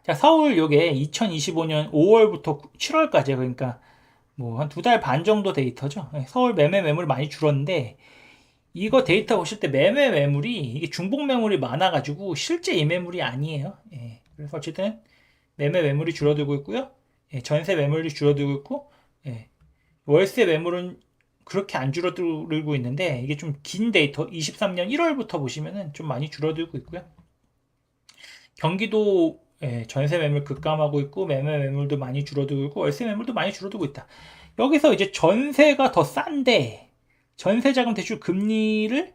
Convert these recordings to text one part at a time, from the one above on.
자, 서울 요게 2025년 5월부터 7월까지 그러니까 뭐 한 2달 반 정도 데이터죠. 서울 매매 매물이 많이 줄었는데 이거 데이터 보실 때 매매 매물이 이게 중복 매물이 많아가지고 실제 이 매물이 아니에요. 예, 그래서 어쨌든 매매 매물이 줄어들고 있고요. 예, 전세 매물이 줄어들고 있고 예, 월세 매물은 그렇게 안 줄어들고 있는데 이게 좀 긴 데이터 23년 1월부터 보시면은 좀 많이 줄어들고 있고요. 경기도 전세 매물 급감하고 있고 매매 매물도 많이 줄어들고 있고 월세 매물도 많이 줄어들고 있다. 여기서 이제 전세가 더 싼데 전세자금 대출 금리를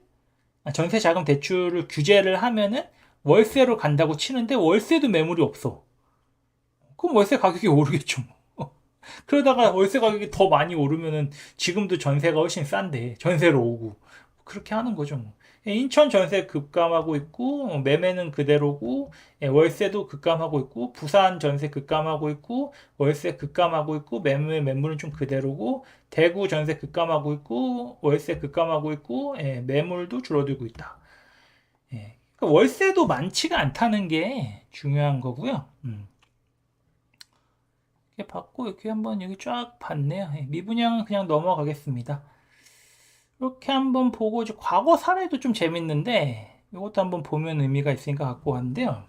전세자금 대출을 규제를 하면은 월세로 간다고 치는데 월세도 매물이 없어. 그럼 월세 가격이 오르겠죠. 그러다가 월세 가격이 더 많이 오르면은 지금도 전세가 훨씬 싼데 전세로 오고 그렇게 하는 거죠. 뭐. 인천 전세 급감하고 있고 매매는 그대로고 월세도 급감하고 있고 부산 전세 급감하고 있고 월세 급감하고 있고 매매 매물은 좀 그대로고 대구 전세 급감하고 있고 월세 급감하고 있고 매물도 줄어들고 있다. 그러니까 월세도 많지가 않다는 게 중요한 거고요. 이렇게 봤고 이렇게 한번 여기 쫙 봤네요. 미분양은 그냥 넘어가겠습니다. 이렇게 한번 보고 이제 과거 사례도 좀 재밌는데 이것도 한번 보면 의미가 있으니까 갖고 왔는데요.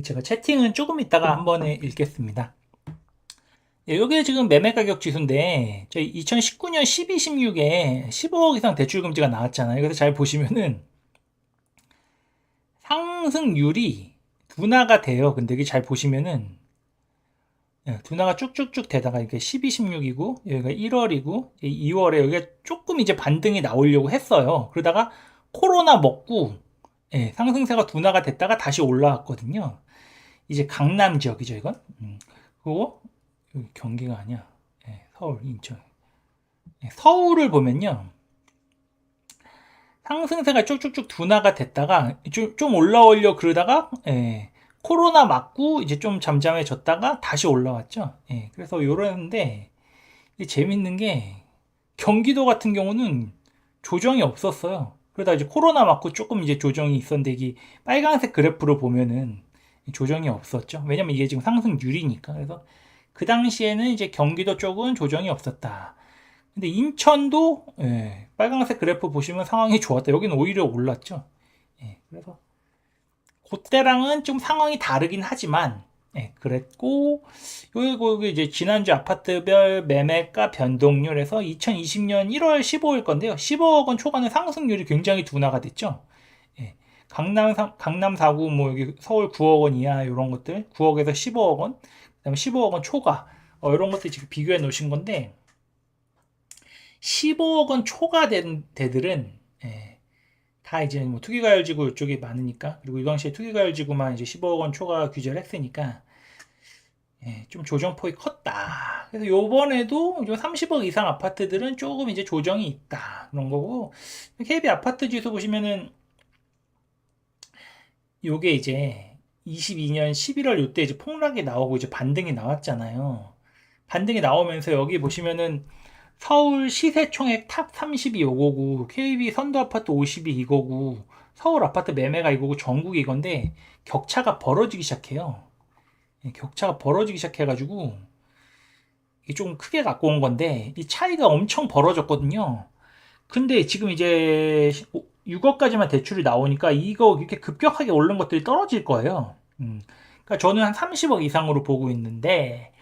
제가 채팅은 조금 있다가 한번 읽겠습니다. 이게 지금 매매 가격 지수인데 저희 2019년 12, 16에 15억 이상 대출 금지가 나왔잖아요. 그래서 잘 보시면은 상승률이 둔화가 돼요. 근데 이게 잘 보시면은 둔화가 쭉쭉쭉 되다가 이게 12, 16이고 여기가 1월이고 2월에 여기가 조금 이제 반등이 나오려고 했어요. 그러다가 코로나 먹고 상승세가 둔화가 됐다가 다시 올라왔거든요. 이제 강남 지역이죠, 이건. 그리고 여기 경기가 아니야. 서울, 인천. 서울을 보면요. 상승세가 쭉쭉쭉 둔화가 됐다가 좀 올라오려 그러다가 코로나 맞고 이제 좀 잠잠해졌다가 다시 올라왔죠. 그래서 요런데 재밌는 게 경기도 같은 경우는 조정이 없었어요. 그러다 이제 코로나 맞고 조금 이제 조정이 있었는데 이 빨간색 그래프로 보면은 조정이 없었죠. 왜냐면 이게 지금 상승률이니까. 그래서 그 당시에는 이제 경기도 쪽은 조정이 없었다. 근데 인천도 빨간색 그래프 보시면 상황이 좋았다. 여기는 오히려 올랐죠. 그래서 그때랑은 좀 상황이 다르긴 하지만 그랬고 요거 이제 지난주 아파트별 매매가 변동률에서 2020년 1월 15일 건데요. 15억 원 초반의 상승률이 굉장히 둔화가 됐죠. 강남 4구 뭐 여기 서울 9억 원 이하 이런 것들 9억에서 15억 원 그다음에 15억 원 초과 이런 것들 지금 비교해 놓으신 건데 15억 원 초과 된 데들은 다 이제 뭐 투기과열지구 이쪽이 많으니까 그리고 이 당시에 투기과열지구만 이제 15억 원 초과 규제를 했으니까 좀 조정폭이 컸다. 그래서 요번에도 30억 이상 아파트들은 조금 이제 조정이 있다. 그런 거고 KB 아파트 지수 보시면은 요게 이제 22년 11월 요때 이제 폭락이 나오고 이제 반등이 나왔잖아요. 반등이 나오면서 여기 보시면은 서울 시세총액 탑 30이 요거고 KB 선도 아파트 50이 이거고 서울 아파트 매매가 이거고 전국이 이건데 격차가 벌어지기 시작해요. 격차가 벌어지기 시작해가지고 이게 좀 크게 갖고 온 건데 이 차이가 엄청 벌어졌거든요. 근데 지금 이제 6억까지만 대출이 나오니까 이거 이렇게 급격하게 오른 것들이 떨어질 거예요. 그러니까 저는 한 30억 이상으로 보고 있는데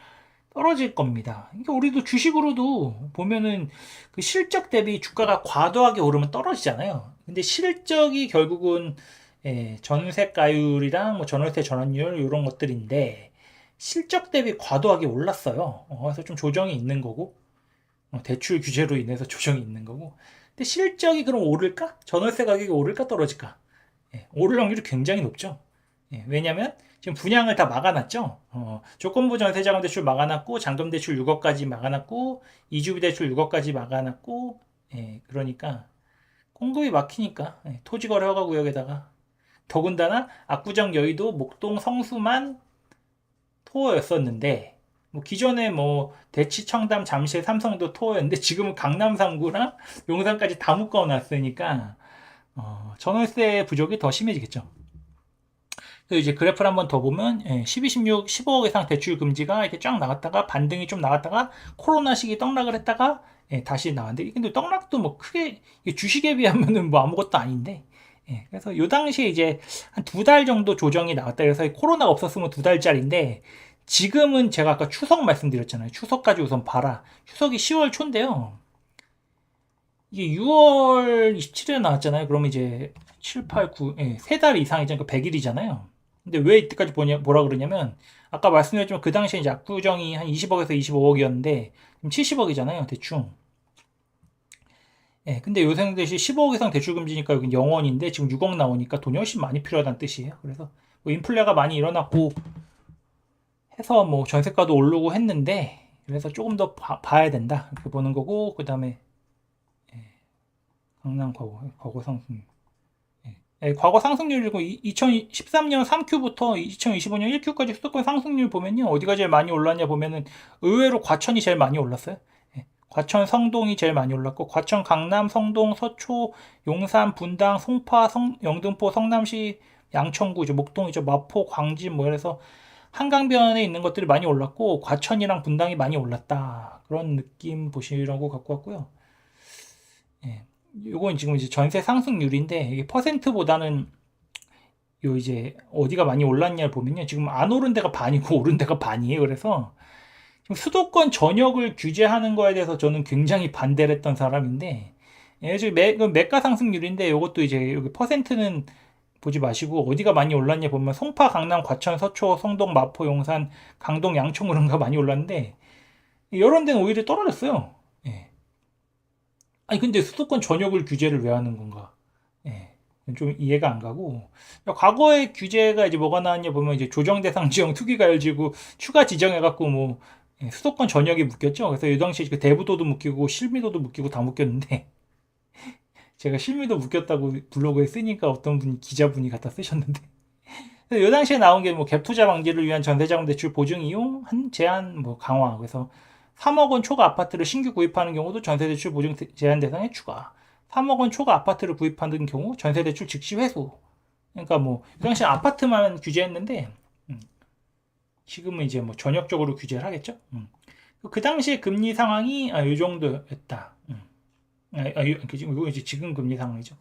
떨어질 겁니다. 그러니까 우리도 주식으로도 보면은 그 실적 대비 주가가 과도하게 오르면 떨어지잖아요. 근데 실적이 결국은 전세가율이랑 뭐 전월세 전환율 이런 것들인데 실적 대비 과도하게 올랐어요. 그래서 좀 조정이 있는 거고 대출 규제로 인해서 조정이 있는 거고. 근데 실적이 그럼 오를까? 전월세 가격이 오를까 떨어질까? 오를 확률이 굉장히 높죠. 왜냐면 지금 분양을 다 막아놨죠. 조건부 전세자금 대출 막아놨고 잔금 대출 6억까지 막아놨고 이주비 대출 6억까지 막아놨고 그러니까 공급이 막히니까 토지거래 허가 구역에다가 더군다나 압구정 여의도 목동 성수만 토어였었는데 뭐 기존에 뭐 대치 청담 잠실 삼성도 토어였는데 지금은 강남 3구랑 용산까지 다 묶어 놨으니까 전월세 부족이 더 심해지겠죠. 그리고 이제 그래프를 한번 더 보면 12, 16, 15억 이상 대출 금지가 이렇게 쫙 나갔다가 반등이 좀 나갔다가 코로나 시기 떡락을 했다가 다시 나왔는데 근데 떡락도 뭐 크게 주식에 비하면은 뭐 아무것도 아닌데 그래서 요 당시에 이제 한 2달 정도 조정이 나왔다 그래서 코로나가 없었으면 2달짜리인데 지금은 제가 아까 추석 말씀드렸잖아요. 추석까지 우선 봐라. 추석이 10월 초인데요. 이게 6월 27일에 나왔잖아요. 그러면 이제 7, 8, 9, 3달 이상이잖아요. 그러니까 100일이잖아요. 근데 왜 이때까지 뭐라 그러냐면, 아까 말씀드렸지만 그 당시에 이제 압구정이 한 20억에서 25억이었는데, 지금 70억이잖아요. 대충. 근데 요새는 대신 15억 이상 대출 금지니까 여기 0원인데, 지금 6억 나오니까 돈이 훨씬 많이 필요하다는 뜻이에요. 그래서 뭐 인플레가 많이 일어났고 해서 뭐 전세가도 오르고 했는데, 그래서 조금 더 봐야 된다. 이렇게 보는 거고, 그 다음에 강남 과거 상승. 과거 상승률이고 2013년 3Q부터 2025년 1Q까지 수도권 상승률 보면요. 어디가 제일 많이 올랐냐 보면은 의외로 과천이 제일 많이 올랐어요. 과천 성동이 제일 많이 올랐고 과천 강남 성동 서초 용산 분당 송파 영등포 성남시 양천구 이제 목동이죠 마포 광진 뭐 이래서 한강변에 있는 것들이 많이 올랐고 과천이랑 분당이 많이 올랐다 그런 느낌 보시라고 갖고 왔고요. 요건 지금 이제 전세 상승률인데 이게 퍼센트보다는 요 이제 어디가 많이 올랐냐 보면요. 지금 안 오른 데가 반이고 오른 데가 반이에요. 그래서 지금 수도권 전역을 규제하는 거에 대해서 저는 굉장히 반대를 했던 사람인데 지금 매가 상승률인데 이것도 이제 여기 퍼센트는 보지 마시고 어디가 많이 올랐냐 보면 송파, 강남, 과천, 서초, 성동, 마포, 용산, 강동, 양천 그런가 많이 올랐는데 이런 데는 오히려 떨어졌어요. 예. 아니 근데 수도권 전역을 규제를 왜 하는 건가? 예. 좀 이해가 안 가고 과거의 규제가 이제 뭐가 나왔냐 보면 이제 조정 대상 지역 투기가열지구 추가 지정해갖고 뭐 수도권 전역이 묶였죠. 그래서 이 당시 그 대부도도 묶이고 실미도도 묶이고 다 묶였는데 제가 실미도 묶였다고 블로그에 쓰니까 어떤 분이 기자분이 갖다 쓰셨는데 이 당시에 나온 게 뭐 갭 투자 방지를 위한 전세자금 대출 보증 이용 한 제한 뭐 강화 그래서 3억 원 초과 아파트를 신규 구입하는 경우도 전세대출 보증 제한 대상에 추가. 3억 원 초과 아파트를 구입하는 경우 전세대출 즉시 회수. 그러니까 뭐 이 당시 아파트만 규제했는데 지금은 이제 뭐 전역적으로 규제를 하겠죠. 그 당시에 금리 상황이 이 정도였다. 이거 이제 지금 금리 상황이죠.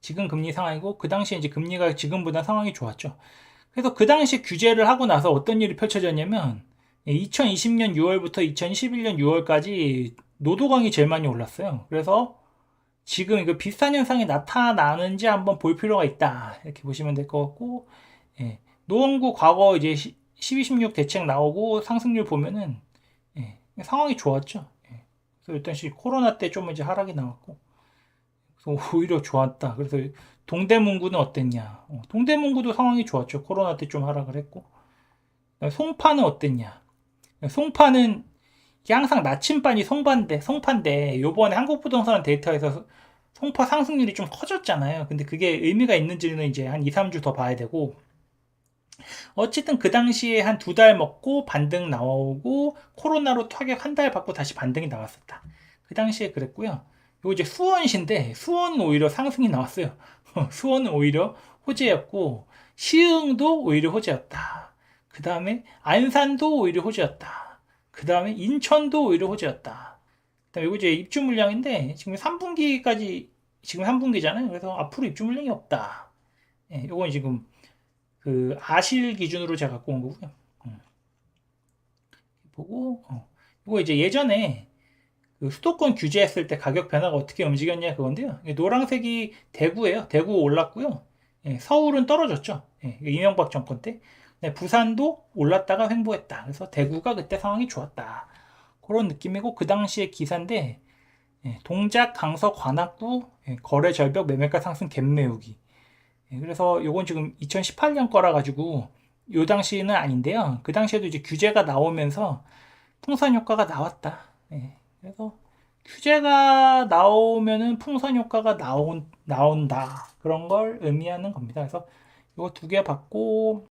지금 금리 상황이고 그 당시에 이제 금리가 지금보다 상황이 좋았죠. 그래서 그 당시 규제를 하고 나서 어떤 일이 펼쳐졌냐면 2020년 6월부터 2021년 6월까지 노도강이 제일 많이 올랐어요. 그래서 지금 이거 비슷한 현상이 나타나는지 한번 볼 필요가 있다. 이렇게 보시면 될 것 같고, 노원구 과거 이제 12, 16 대책 나오고 상승률 보면은, 상황이 좋았죠. 그래서 일단 코로나 때 좀 이제 하락이 나왔고, 그래서 오히려 좋았다. 그래서 동대문구는 어땠냐? 동대문구도 상황이 좋았죠. 코로나 때 좀 하락을 했고, 송파는 어땠냐? 송파는 항상 나침반이 송파인데 요번에 한국부동산 데이터에서 송파 상승률이 좀 커졌잖아요. 근데 그게 의미가 있는지는 이제 한 2, 3주 더 봐야 되고 어쨌든 그 당시에 한 2달 먹고 반등 나오고 코로나로 타격 한 달 받고 다시 반등이 나왔었다. 그 당시에 그랬고요. 요 이제 수원시인데 수원은 오히려 상승이 나왔어요. 수원은 오히려 호재였고 시흥도 오히려 호재였다. 그 다음에 안산도 오히려 호재였다. 그 다음에 인천도 오히려 호재였다. 그다음에 이거 이제 입주 물량인데 지금 3분기까지 지금 3분기잖아요. 그래서 앞으로 입주 물량이 없다. 이건 지금 그 아실 기준으로 제가 갖고 온 거고요. 보고 이거 이제 예전에 그 수도권 규제했을 때 가격 변화가 어떻게 움직였냐 그건데요. 노란색이 대구예요. 대구 올랐고요. 서울은 떨어졌죠. 이명박 정권 때. 부산도 올랐다가 횡보했다. 그래서 대구가 그때 상황이 좋았다. 그런 느낌이고 그 당시의 기사인데 동작 강서 관악구 거래 절벽 매매가 상승 갭 메우기. 그래서 요건 지금 2018년 거라 가지고 요 당시는 아닌데요. 그 당시에도 이제 규제가 나오면서 풍선 효과가 나왔다. 그래서 규제가 나오면은 풍선 효과가 나온다. 그런 걸 의미하는 겁니다. 그래서 이거 2개 받고